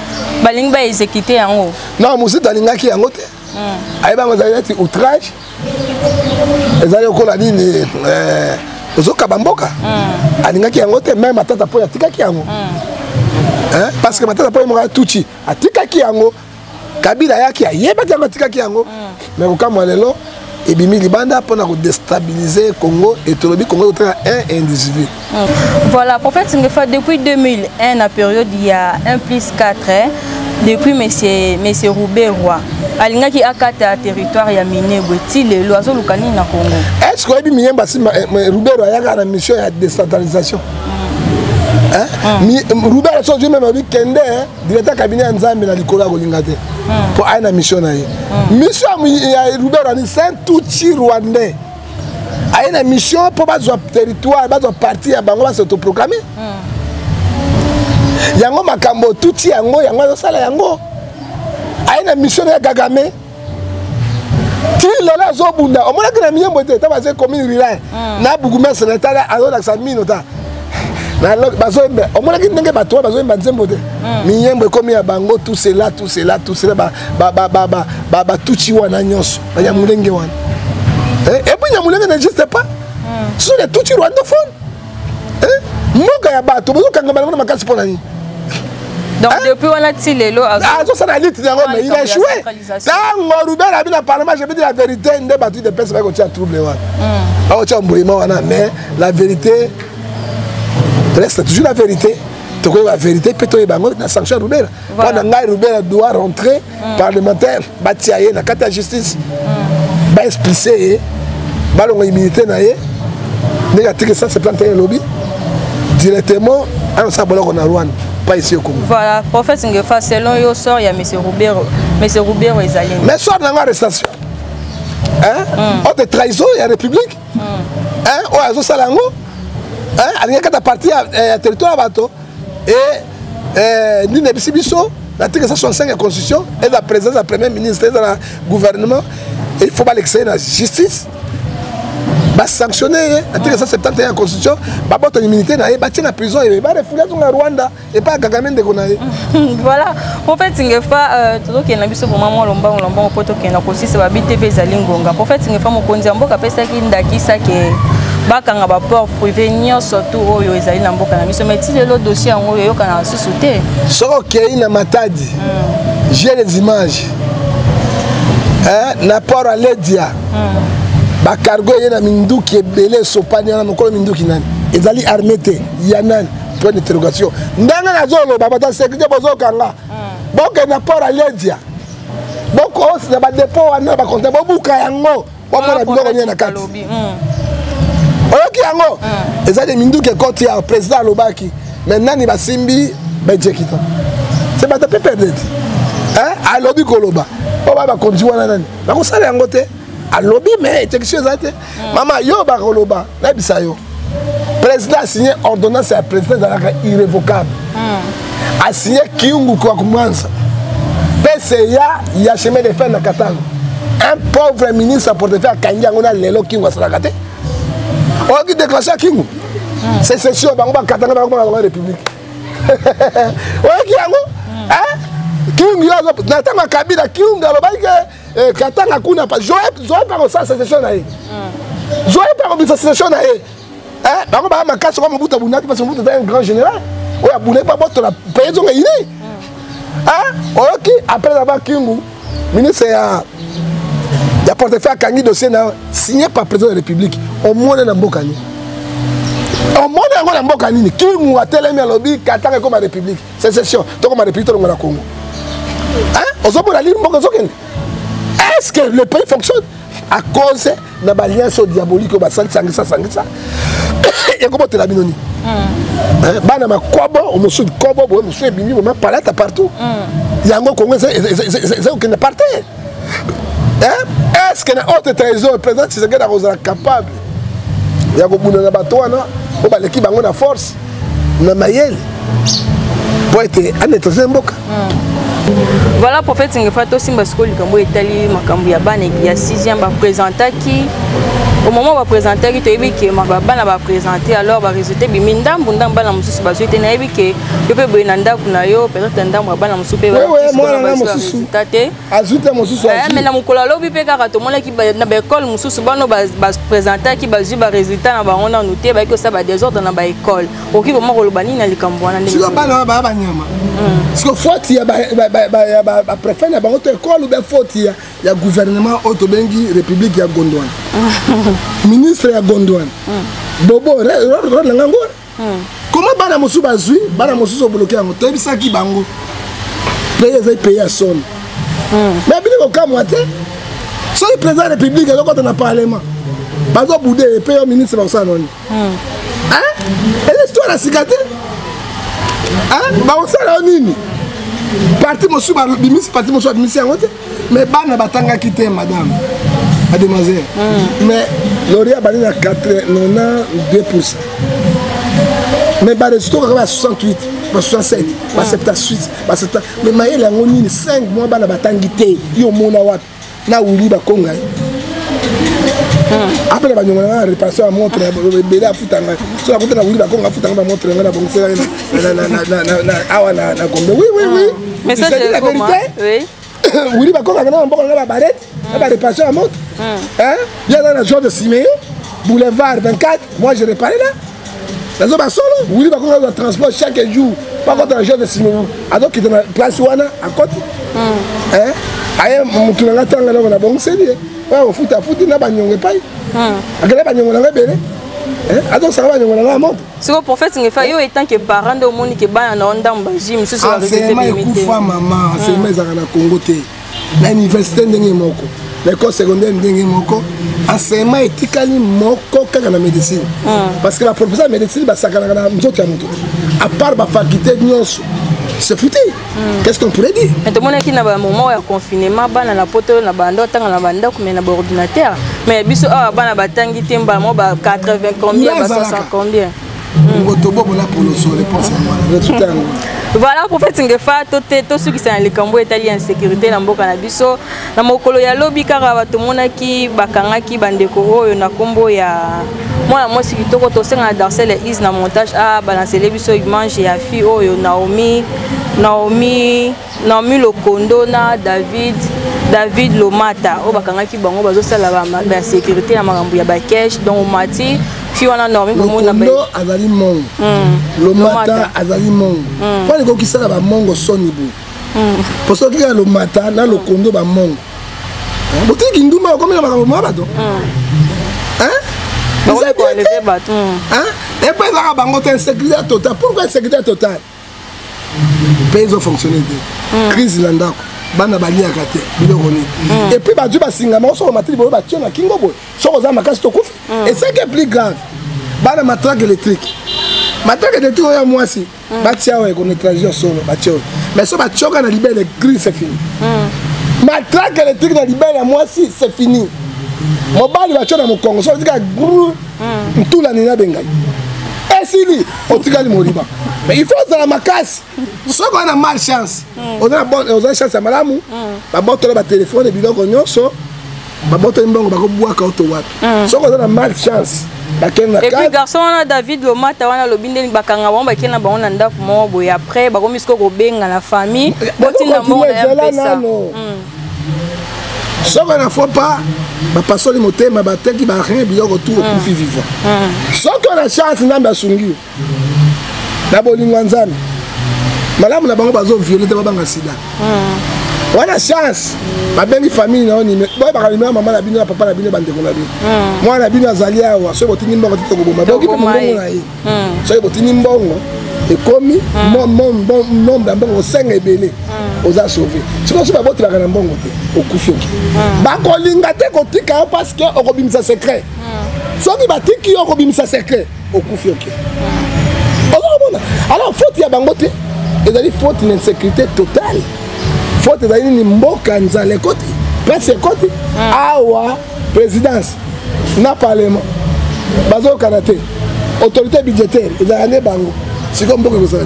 [SPEAKER 2] ba exécuter yango.
[SPEAKER 1] Non Muzito alingaki yango te. Ayeba ngozalaki outrage. Ezali okola nini ozoka bamboka alingaki yango te même atata po atikaki yango parce que matata po mo tuchi atikaki yango Kabila yaki ayebaki yango atikaki yango mais okamwa lelo ebimi libanda pona ko déstabiliser Congo et tolobi Congo est indivisible.
[SPEAKER 2] Voilà, prophète Ngefa depuis 2001 la période il y a 1+4 depuis monsieur Rubera alingaki akata territoire ya Minembwe ti lelo azolukani na Congo.
[SPEAKER 1] Est-ce que ebi Minembwe si Rubera yaka na mission ya décentralisation? Rubera so je même avec Kende directeur cabinet Nzambe na likola kolinga te pour aina mission na ye. Mission ya Rubera ni saint tout rwandais. Aina mission pour bazo territoire bazo parti ya bango ba s'autoproclamer. Yango makambo tuti yango yango sala yango aina mission ya Kagame ti lola zo bunda o mona kana Minembwe te ta baze commune rurale na bugume sénateur azo na samino ta na bazo o mona ki ndenge bato bazo mbanzembo te Minembwe komi ya bango tout cela ba tuti wana nyonso ba ya mulenge wana et puis ya mulenge n'existe pas sur les tuti rwandophones mboka ya bato bozo kanga bana makasi pona ni.
[SPEAKER 2] Donc depuis on a tiré l'eau à
[SPEAKER 1] ça n'a dit mais il a échoué. Quand Rubera a bien parlé, je vais dire la vérité, il n'est pas de personnes qui ont troublé. Mais la vérité reste toujours la vérité. Tu connais la vérité, peut-être que la sanction Rubera. Pendant que Rubera doit rentrer parlementaire, bâtir la carte de justice, expliquer, ballon immunité négatif ça c'est planter le lobby directement en sabolant qu'on a Rwanda. Pas ici au Congo.
[SPEAKER 2] Voilà, prophète Ngefa, selon yo sort, il y a M. Rubera et Zalin.
[SPEAKER 1] Mais soit dans la arrestation. On te trahison, il y a la République. On a Salango. Il y a parti à territoire bateau. Et Nine Bissibiso, l'article 65 de la Constitution, et la présence du Premier ministre et du gouvernement. Il faut pas l'excès de la justice. Va sanctionner l'article 171 de la Constitution, va battre l'immunité, va battre la prison, et va refouler dans Rwanda et pas Kagame de Konaï.
[SPEAKER 2] Voilà. Prophète Ngefa, tout qui est nabiso pour maman lomba au poto qui est na kosi se va biter Zalingonga. Prophète Ngefa mo konzi amboka pesa ki ndaki sa ke bakanga ba port privé surtout oyo ezali na mboka na biso mais ti le dossier ngo yo kana susute.
[SPEAKER 1] Soko kei na Matadi. J'ai les images. Na port à Ledia. Ba cargo yena minduki ebele sopani na mokolo minduki nani ezali armete yanan point d'interrogation ndanga na zolo baba ta sécurité bozo kanga boke na port à Ledia boko os na ba dépôt wana ba compter bobuka yango bo mona biloko nyana kati oyoki yango ezali minduki koti ya président Lobaki maintenant ni basimbi bejekita c'est pas de perdre alobi koloba bo ba konji wana nani ba ko sala yango te à lobby mais exécution zate maman yo ba koloba na bisayo président a signé ordonnance à président irrévocable a signé Kiungu kwa kumanza PCA ya chemin de fer na Katanga un pauvre ministre pour faire kanya ngona lelo Kiungu asala kate o ki déclaration Kiungu c'est session bango ba Katanga bango ba république o ki yango Kiungu yo na tanga Kabila Kiungu alobaki Katanga kuna pa Joël par ça session na ye Joël par ça session na ye bango ba makasi ko Mobutu Bunaki parce que Mobutu est un grand général o ya Bunaki pas boto la paye zonga ini ok après avoir Kiungu ministre ya portefeuille kangi dossier na signé par président de la République au monde na mbokani au monde na mbokani ni Kiungu atelemi alobi Katanga comme République sécession to comme République to na Congo ozobo la ligne mboko zokende. Est-ce que le pays fonctionne à cause de l'alliance diabolique au bassin sangisa? Et comment tu l'as binoni? Banama Kwabo, on me soude comme on me soude bini, on me palette partout. Yango Congo, c'est aucun parti. Est-ce que notre autre trésor, le président Tshisekedi est capable? Il y a beaucoup de bateaux, on va l'équipe en force, on a maillé pour être un étranger mboka.
[SPEAKER 2] Voilà, prophète Singefato Simba School, Kambo Italie, Makambu Yaban, et il y a 6e va présenter qui. Au moment où on va présenter, il y a un va présenter, alors va résulter, il y a un bundam bana mususu ba souhaiter na yebike yo pe boinanda kuna yo peut-être ndam bana mususu pe ba
[SPEAKER 1] moi na mususu tate azuta mususu
[SPEAKER 2] mais na mukolo lobi pe kaka to mona ki na ba école mususu bano ba présenter ki ba ba résultat na ba on a noté ba ko ça ba désordre na ba école oki ko moko lobani na likambo wana ndenge
[SPEAKER 1] siko bana ba nyama siko faute ya ba préfet na ba autre école ou bien faute ya gouvernement auto bengi république ya Gondwana ministre ya Gondwana bobo rango comment bana musu bazui bana musu so bloquer ngo to bisa ki bango payer payer à son mais bien ko kamwa te so le président de la république là quand on a parlement bazo boudé payer ministre ba ça non et l'histoire a cicaté ba ça là nini parti musu ba bimisi parti musu bimisi ngo te mais bana batanga kité madame mademoiselle mais L'Oréal a 92%. Mais le résultat est à 68, 67, 78, mais il y a 5 mois de batangité. Il y a na wuli ba konga. Après la réparation à montre bela futanga. So la na wuli ba konga futanga ba montre na bongse na awa na kombe. Oui.
[SPEAKER 2] Mais ça c'est la vérité. Oui.
[SPEAKER 1] Wuli ba konga na mboko na ba barrette, na ba réparation à montre. Hein? Il y a dans la zone de Siméon, boulevard 24, moi je réparais là. La zone de solo, oui, par contre, le transport chaque jour, pas contre la zone de Siméon. Alors qu'il est dans la place Wana, à côté. Hein? Aïe, mon tour à temps, on a bon c'est bien. Ouais, au foot, il n'a pas de paille. À quel moment on a belé? Alors ça va, on a la montre.
[SPEAKER 2] C'est le prophète qui fait, étant que parents de monde qui bat en ondam, bajim, c'est ça.
[SPEAKER 1] C'est ma écoute, maman, c'est mes arana Congo. L'université de Moko. L'école secondaire ndenge moko enseignement etikali moko kaka na médecine parce que la professeur de médecine ba sakana na nzoto ya moto à part ba faculté nyonso c'est foutu qu'est-ce qu'on pourrait dire
[SPEAKER 2] et tout le monde qui na ba moment ya confinement bana na poto na bando tanga na banda ko na ba ordinateur mais biso bana batangi temba mo ba 80 combien ba 60 combien
[SPEAKER 1] ngoto bobo na pour le réponse à moi résultat.
[SPEAKER 2] Voilà, prophète Ngefa, tous ceux qui sont dans les Cambo Italien en sécurité, dans Mboka Nabiso, dans Mokolo ya lobby car tout le monde qui bakanga qui bandeko oyo na kombo ya moi si to ko to senga danser les is na montage balancer les biso image ya fi oyo Naomi Lokondo na David Lomata o bakanga ki bango bazo sala ba sécurité na makambo ya ba cash donc mati fi wana Naomi
[SPEAKER 1] komona ba azali mongo Lomata azali mongo kwa ngo kisala ba mongo soni bu parce que Lomata na Lokondo ba mongo botiki nduma comme na makambo mabato
[SPEAKER 2] vous avez quoi lever bateau
[SPEAKER 1] et puis ça bango te sécurité totale pourquoi sécurité totale pays ont fonctionné crise landako bana balia kate biloko ni et puis ba du ba singa mo so matri bo ba tiona kingo boy so ko za makasi to kufi et c'est que plus grave bana matraque électrique ya mwasi ba tia ouais qu'on étranger solo ba tia mais so ba choka na libère les gris c'est fini matraque électrique na libère ya mwasi c'est fini mobali ba tiona mo Congo so dika gru ntula ni na bengai esili otikali moriba mais il faut dans la macasse ce qu'on a malchance on a chance à malamu ba boto ba téléphone biloko nyonso ba boto mbongo ba ko bwaka auto wapi ce qu'on a malchance ba kenna
[SPEAKER 2] et puis garçon on a David Lomata wana lobinde ni bakanga ba kenna ba ona ndako mo boy après ba ko misko ko benga na famille botinda mo na
[SPEAKER 1] ce qu'on a faut pas ba passo le motema ba teki ba rien biloko tout pour vivre ce qu'on a chance namba sungi na bolingo nzambe malamu na bango bazo violer te babanga sida wana chance babengi famille na oni boy bakalimela mama na bino na papa na bino bandeko na bino mwana bino azali awa so botini mbongo te koboma boki pe mbongo na ye so botini mbongo ekomi nom da mbongo senga ebele oza sauver siko so baboti baka na mbongo te okufi oki bakolinga te kotika parce que okobimisa secret soki batiki okobimisa secret okufi oki Alors faute ya bango te ezali faute d'insécurité totale. Faute ezali ni mboka nzale koti presse koti awa présidence na parlement bazo kanate autorité budgétaire ezali bango.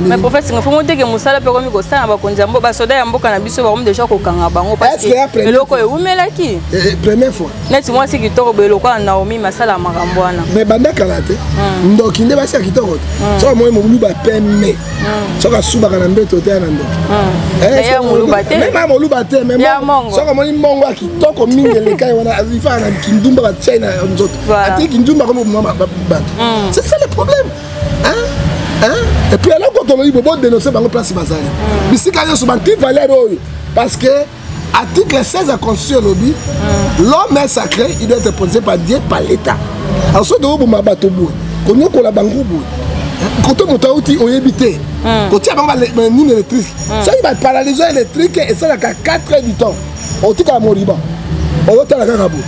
[SPEAKER 2] Mais prophète, il faut monter que Moussa peut comme ça, on va conjambo, bah soda yambo cannabis, on va déjà qu'au Kangabango parce que le loco est où mais là qui?
[SPEAKER 1] Première fois.
[SPEAKER 2] Net moi c'est qui toro le loco Naomi masala marambwana.
[SPEAKER 1] Mais banda kalate. Donc il ne va pas qui toro. So moi mon luba pemme. So ka suba kana mbeto te na ndo.
[SPEAKER 2] D'ailleurs mon luba te.
[SPEAKER 1] Même mon luba te même. So ka moi mongo ki toko mingi le kai wana azifa na kindumba ba China nzoto. Ati kindumba comme mama ba. C'est ça le problème. Et puis alors quand on a eu beau dénoncer bango place bazali. Ici quand on se mentit valeur parce que article 16 a constitué lobby. L'homme est sacré, il doit être protégé par Dieu, par l'État. Alors ce de ma bateau boue. Qu'on y a qu'on la bango boue. Quand on monte outil au éviter. Quand tu as bango la ligne électrique. Ça il va paralyser électrique et ça la 4 heures du temps. On tika moriba. On va la carabo.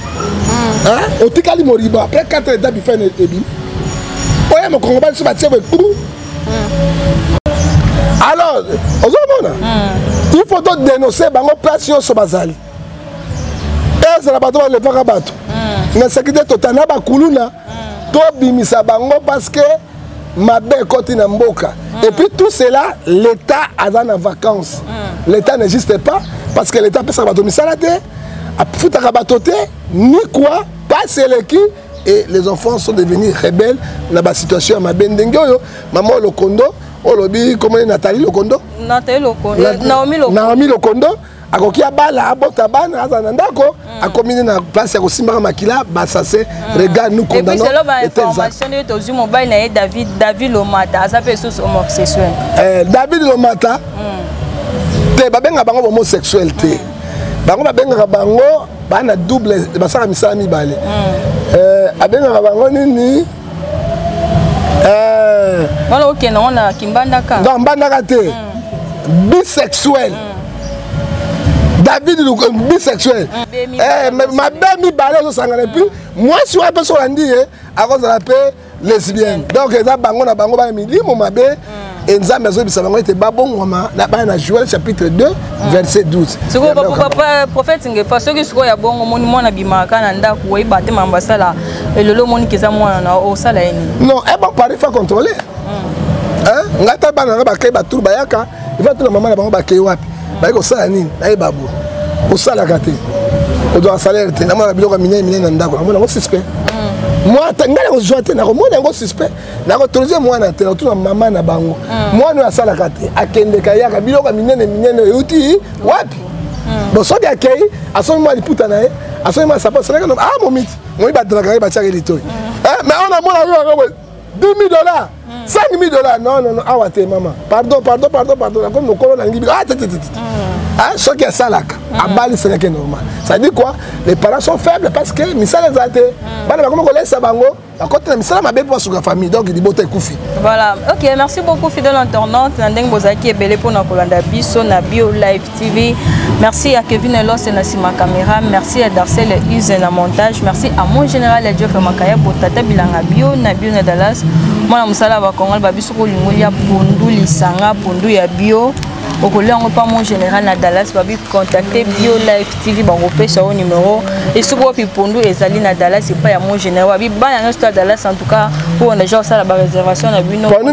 [SPEAKER 1] Hein? On tika li moriba après 4 heures d'habit fait et bim. Oya mon combat sur bâtiment alors, il faut donc dénoncer bango place sur bazali. Et c'est la bateau le vagabato. Mais sécurité totale na bakuluna to bimisa bango parce que mabe koti na mboka. Et puis tout cela l'état a en vacances. L'état n'existe pas parce que l'état peut sa bateau misalate a futaka bateau ni quoi pas c'est le qui. Et les enfants sont devenus rebelles dans la situation à Mabendengue. Maman Lokondo, Olobi, comment est Nathalie Lokondo?
[SPEAKER 2] Nathalie Lokondo. Naomi Lokondo.
[SPEAKER 1] Naomi Lokondo. A kokia bala, abota bana, azanandako, a combiné na place ya Kosimba Makila, bassase, regarde nous condamnons.
[SPEAKER 2] Et puis c'est là l'information de Tozu Mobile na David Lomata, ça fait sous homosexuel.
[SPEAKER 1] David Lomata, te babenga bango homosexuel te. Bango babenga bango bana double basaka misala mibale. Abenga bango nini
[SPEAKER 2] wala OK non na kimbandaka
[SPEAKER 1] non mbandaka te bisexuel David bisexuel ma belle mibale zo sangana puis moi si wa personne andi à cause de la paix lesbienne donc eza bango na bango ba milimo mabe et nous avons besoin de savoir que Babon na Joël chapitre 2 verset 12.
[SPEAKER 2] Ce que prophète ngefa ce que ce ya bongo moni mona bimaka na ndako we bate mambasala et le moni keza mona na o sala eni.
[SPEAKER 1] Non, et bon pari fa contrôler. Hein? Ngata bana ba kay ba tour bayaka, il va tout la maman na bango ba kay wapi. Ba ko sala nini? Ay babu. Ko sala kate. O doit salaire te na mona biloko minene na ndako. Mona ko suspect. Moi tangala ko joite na ko mona ngo suspect na ko autoriser moi na te tout na maman na bango moi no asala kate akende kayaka biloko minene yuti wapi bon so dia kei aso moi liputa na aso moi sapa sala no momit moi ba draka ba chaka litoi mais on a mona $10,000 $5,000 non awate maman pardon comme nos colons ngibi ce qui est salaka abali c'est que normal ça dit quoi les parents sont faibles parce que misala zate bana comme ko laisse bango à côté de misala mabe pour sa famille donc il dit bote kufi
[SPEAKER 2] voilà OK merci beaucoup fidèle internaute ndeng bozaki ebele pour na kolanda biso na Bio Live TV merci à Kevin Elos na sima caméra merci à Darcel Use na montage merci à mon général Geoffrey Makaya pour tata bilanga bio na Dallas moi musala ba Congo ba biso ko lingoli ya pondu lisanga pondu ya bio au collègue pas mon général na Dallas va bi contacter Bio Live TV ba repêcher au numéro et ce groupe pondu ezali na Dallas c'est pas ya mon général va bi ba na sto Dallas en tout cas pour on déjà ça la réservation na bino
[SPEAKER 1] pour nous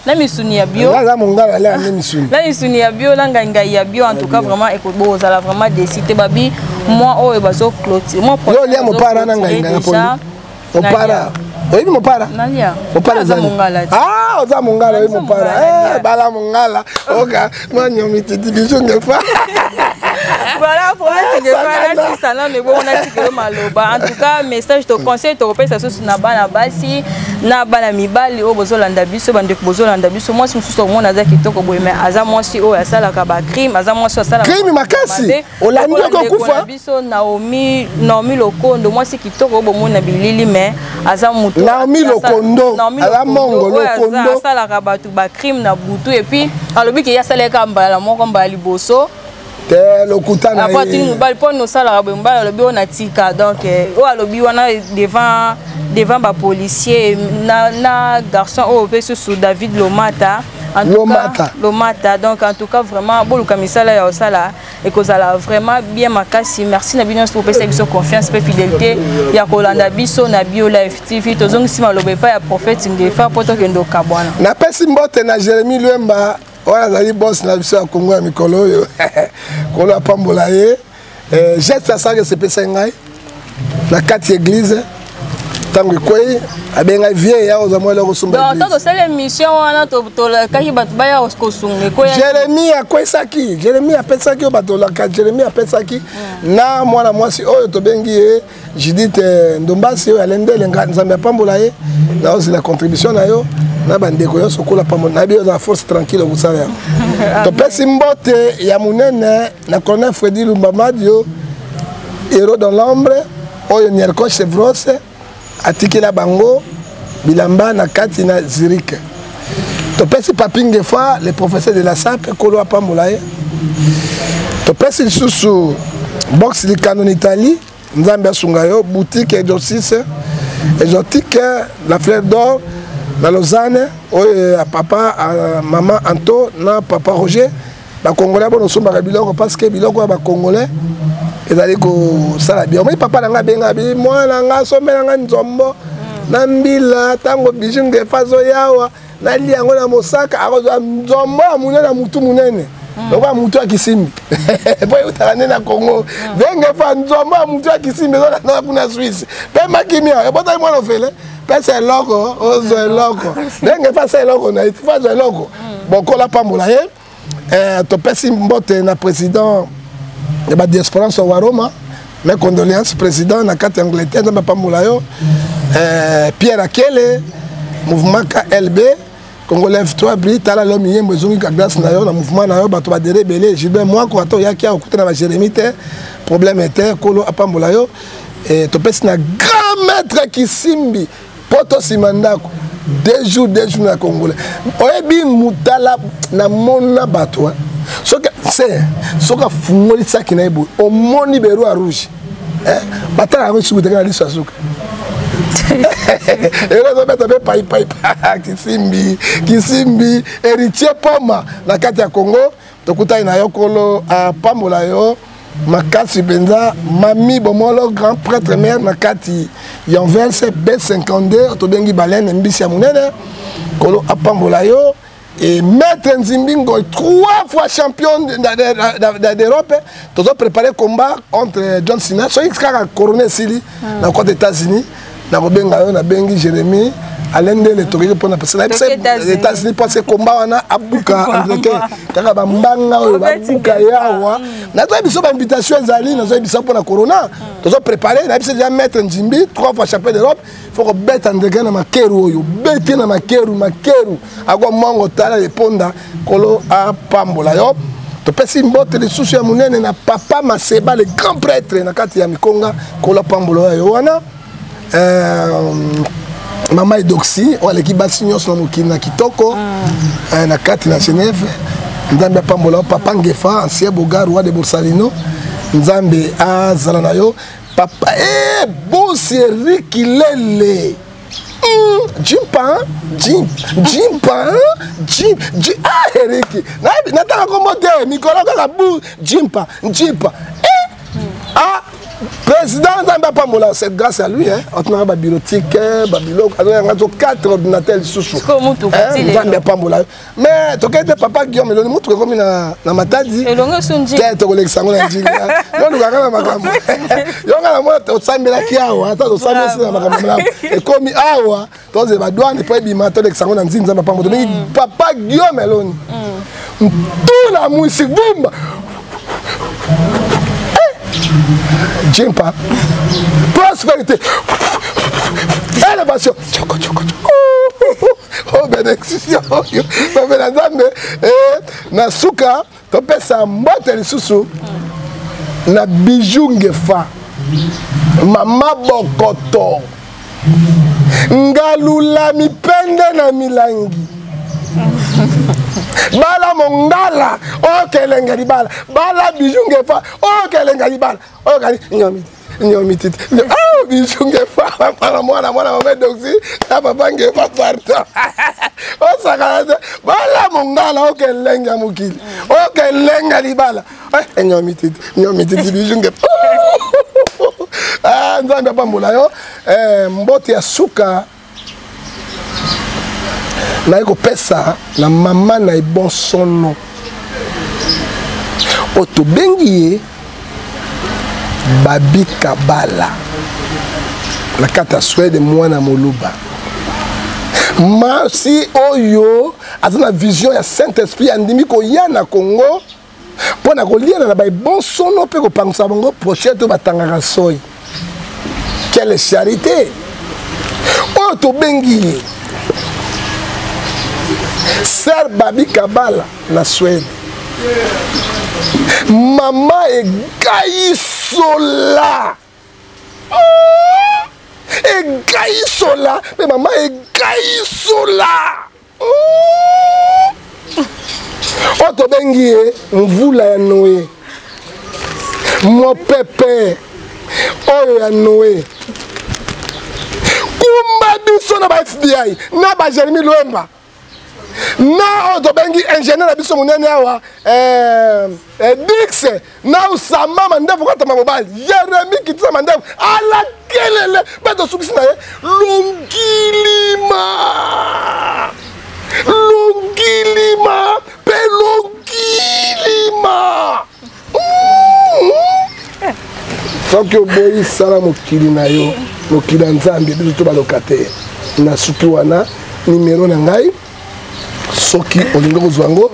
[SPEAKER 2] na misuni ya bio
[SPEAKER 1] là mongala là misuni
[SPEAKER 2] là misuni ya bio là nganga ya bio en tout cas vraiment ekobo ça la vraiment décidé babi moi oh bazo clôture moi
[SPEAKER 1] pour yo mo para na nganga pondu o para oui mon père
[SPEAKER 2] nalia
[SPEAKER 1] mon père ah oza mongala oui mon père bala mongala oka manyomi titi bijunge fa
[SPEAKER 2] voilà pour être si salon mais bon on a dit que maloba en tout cas message de conseil to repère ça sur na bana basi na bana mibali o bozolanda biso bande bozolanda biso moi si mususu mona za kitoko boye mais aza moi si o asala ka ba crime aza moi si asala
[SPEAKER 1] crime makasi olandi ko kufa
[SPEAKER 2] biso Naomi Lokondo moi si kitoko bo mona bilili mais aza mutu
[SPEAKER 1] Naomi Lokondo ala mongo Lokondo
[SPEAKER 2] asala ka ba tu ba crime na butu et puis alobi ke ya sala ka mbala moko mbali boso
[SPEAKER 1] te lokuta na
[SPEAKER 2] après tu mobali po no sala ba mobali lobi on atika donc o alobi wana devant ba policier na garçon o pe sous David Lomata en tout cas Lomata donc en tout cas vraiment bolu kamisala ya osala et que ça vraiment bien makasi merci na bino pour pesa biso confiance pe fidélité ya kolanda biso na Bio Live TV tozong sima lobe pa ya prophète ngefa poto kendo kabwana
[SPEAKER 1] na pesi mbote na Jérémie Luemba wana zali boss na biso ya Kongo ya mikolo yo kolo apambola ye geste ça que c'est pesa ngai na kati église tango kwei abenga vie ya ozamwela ko sumba
[SPEAKER 2] donc to c'est l'émission wana to kaki bat baya ko sunge ko
[SPEAKER 1] Jérémie akwesaki Jérémie apesaki o batola ka Jérémie apesaki na mwana mwasi oyo to bengi ye Judith Ndombasi yo alendele nzambe apambola ye na aussi la contribution na yo na bandeko yo sokola pambola na bio za force tranquille vous savez to pesi mbote ya munene na colonel Freddy Lumbamadio héros dans l'ombre oyo Nyerko Chevros atikela bango bilamba na kati na Zurich to pesi papinge fa le professeur de la SAP kolo apambola ye to pesi susu box li canon Italie nzambe asunga yo boutique exorciste exotique la fleur d'or na Lausanne oyo papa maman Anto na papa Roger ba congolais bono somba biloko parce que biloko ba congolais ezali ko sala bien moi papa nanga benga bi mwana nga somela nga nzombo na mbila tango bijinge fazo yawa na liango na mosaka akozwa nzombo amune na mutu munene donc mutu akisimbi boy utakane na Congo benga fa nzombo mutu akisimbi na kuna Suisse pe makimia ebota mwana ofele pesa loko ozo loko benga fa sa loko na fazo loko bokola pambola ye to pesi mbote na président de la diaspora sur Roma, mes condoléances président na carte Angleterre dans pambola yo Pierre Akele mouvement KLB Congolais F3 Brita la l'homme yembo zongi ka grâce na yo na mouvement na yo bato ba de rebelle Gilbert moi ko ato yaki a okuta na Jérémie te problème était kolo apambola yo et to pesi na grand maître Kisimbi poto simandako 2 jours na Congolais oyebi mutala na mona bato soka c'est soka fungoli saki na ibo o moni beru a rouge batala ko suku tekana liso asuka ero zo beta be pai Kisimbi héritier poma na kati ya Congo tokutai na yokolo a pambola yo makasi benza mami bomolo grand prêtre mère na kati Yanverse B52 to bengi balene mbisi ya munene kolo apambola yo et Maître Nzimbingo 3 fois champion d'Europe tous ont préparé combat entre John Cena so xkaka couronné sili na côté États-Unis na bobenga yo na bengi Jérémie alende le toki pour na personne les États-Unis parce combat wana abuka andreke kaka bambanga oyo babuka yawa na to biso ba invitation ezali na zo biso pour na corona tous ont préparé na biso déjà Maître Nzimbi 3 fois champion d'Europe faut que bête andreke na makeru oyo bête na makeru ago mongo tala le ponda kolo a pambola yo to pesi mbote de susu ya munene na papa Maseba le grand prêtre na kati ya Mikonga kolo pambola yo wana Mama Edoxy wale kibasi nyonso na mokili na kitoko na kati na Genève nzambe pambola papa Ngefa ancien bogar roi de Borsalino nzambe azala na yo papa boss Eric Lele Jimpa Eric nataka komote mikolo kaka bu Jimpa président Nzamba Pambola, c'est grâce à lui, on a un bibliothèque, on a 4 ordinateurs sous-sous. Nzamba Pambola. Mais tu as papa Guillaume, il montre comme na matadi. Et l'on a son dit. Tu as l'exemple de Dieu. On a un magambo. On a un mot au Sambela Kiawa, au Sambela magambo. Et comme Awa, tu as des douanes et puis bimato l'exemple de Nzamba Pambola. Mais papa Guillaume, elle tout la musique boum. Jimpa, prospérité, élévation, oh bénédiction, na suka, tu peux sa mbote les sous na bijou ngefa, mama bokoto, ngalula mipende na milangi, Bala mongala, ok lenga bala. Bala bijunge fa, ok lenga bala. Ok nyomiti. Ah bijunge fa, mwana mama doxi, ta papa nge fa parto. O sakala bala mongala ok lenga mukili. Ok lenga bala. Nyomiti bijunge. Ah nzambe pambola yo, mbote ya suka. Na eko pesa na mama na bon sono oto bengi Babi Kabala la kata Suède mwana moluba si oyo azana vision ya Saint-Esprit andimi ko ya na Congo pona ko liana na ba bon sono pe ko pangsa bango prochette batangaka soy. Quelle charité oto bengi Sœur Babi Kabala na Suède. Maman Egaïsola. Egaïsola. Mais maman Egaïsola. Oto bengi mvula ya Noé. Mo pepe. Oyo ya Noé. Kumba biso na ba FBI. Na ba Jeremy Luemba. Na oto bengi ingénieur biso munene awa Dix na usama mandefu kwa tama mobile Jeremy kitisa mandefu ala kelele beto sukisi na ye longilima pe longilima soki oboyi sala mokili na yo mokili ya Nzambe biso to balokate na suki wana numero na ngai soki olingo kozwango